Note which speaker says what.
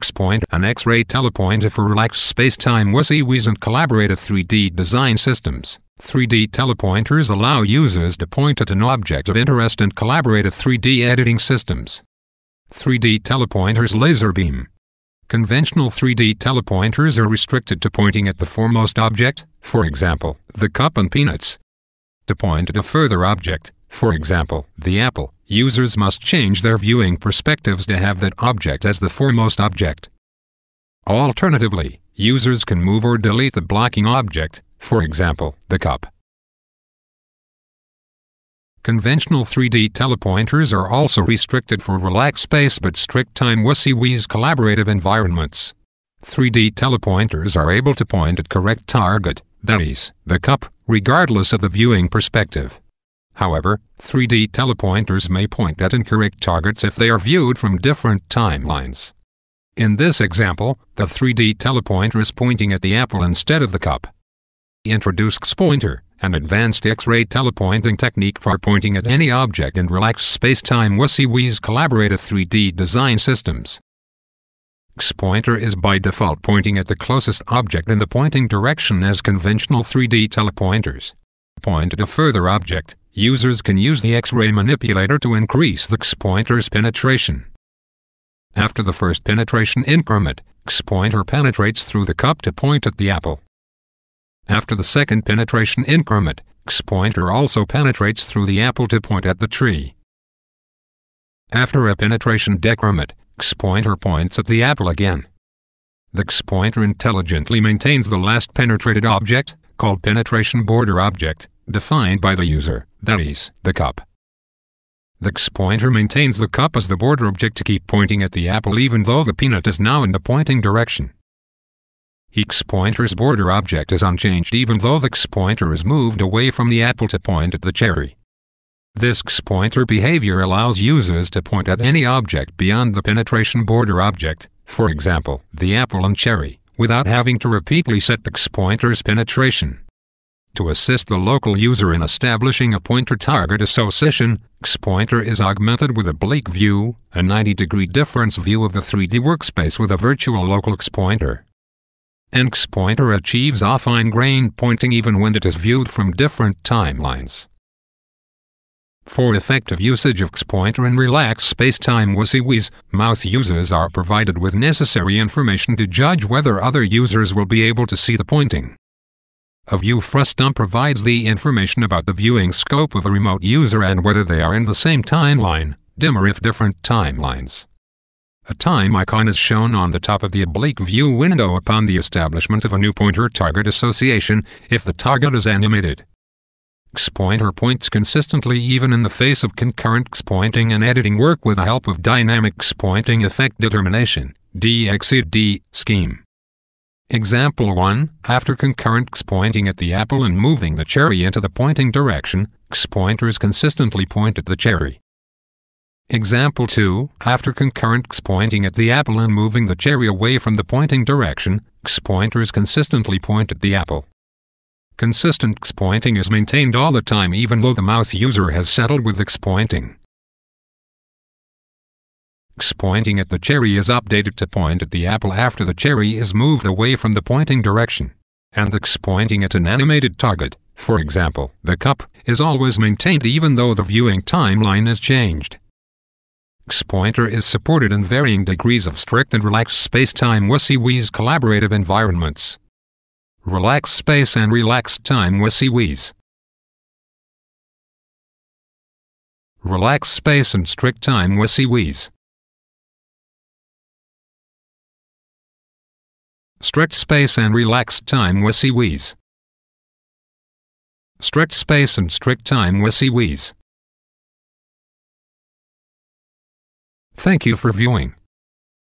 Speaker 1: XPointer, an X-ray telepointer for relaxed space-time WYSIWIS and collaborative 3D design systems. 3D telepointers allow users to point at an object of interest in collaborative 3D editing systems. 3D telepointers laser beam. Conventional 3D telepointers are restricted to pointing at the foremost object, for example, the cup and peanuts. To point at a further object, for example, the apple, users must change their viewing perspectives to have that object as the foremost object. Alternatively, users can move or delete the blocking object, for example, the cup. Conventional 3D telepointers are also restricted for relaxed space but strict-time WYSIWIS collaborative environments. 3D telepointers are able to point at correct target, that is, the cup, regardless of the viewing perspective. However, 3D telepointers may point at incorrect targets if they are viewed from different timelines. In this example, the 3D telepointer is pointing at the apple instead of the cup. Introduce XPointer, an advanced X-ray telepointing technique for pointing at any object in relaxed space-time WYSIWIS collaborative 3D design systems. XPointer is by default pointing at the closest object in the pointing direction as conventional 3D telepointers. To point at a further object, users can use the X-ray manipulator to increase the XPointer's penetration. After the first penetration increment, XPointer penetrates through the cup to point at the apple. After the second penetration increment, XPointer also penetrates through the apple to point at the tree. After a penetration decrement, XPointer points at the apple again. The XPointer intelligently maintains the last penetrated object, called penetration border object, defined by the user, that is, the cup. The XPointer maintains the cup as the border object to keep pointing at the apple even though the peanut is now in the pointing direction. XPointer's border object is unchanged even though the XPointer is moved away from the apple to point at the cherry. This XPointer behavior allows users to point at any object beyond the penetration border object, for example, the apple and cherry, without having to repeatedly set the XPointer's penetration. To assist the local user in establishing a pointer-target association, XPointer is augmented with oblique view, a 90-degree difference view of the 3D workspace with a virtual local XPointer. An XPointer achieves fine-grained pointing even when it is viewed from different timelines. For effective usage of XPointer in relaxed space-time WYSIWIS, mouse users are provided with necessary information to judge whether other users will be able to see the pointing. A view frustum provides the information about the viewing scope of a remote user and whether they are in the same timeline, dim or if different timelines. A time icon is shown on the top of the oblique view window upon the establishment of a new pointer-target association, if the target is animated. XPointer points consistently even in the face of concurrent XPointing and editing work with the help of dynamic XPointing effect determination, DXED, scheme. Example 1, after concurrent XPointing at the apple and moving the cherry into the pointing direction, XPointers consistently point at the cherry. Example 2, after concurrent XPointing at the apple and moving the cherry away from the pointing direction, XPointers consistently point at the apple. Consistent XPointing is maintained all the time even though the mouse user has settled with XPointing. XPointing at the cherry is updated to point at the apple after the cherry is moved away from the pointing direction, and the XPointing at an animated target, for example, the cup, is always maintained even though the viewing timeline is changed. XPointer is supported in varying degrees of strict and relaxed space-time WYSIWIS collaborative environments. Relaxed space and relaxed time WYSIWIS. Relaxed space and strict time WYSIWIS. Strict space and relaxed time WYSIWIS. Strict space and strict time WYSIWIS. Thank you for viewing.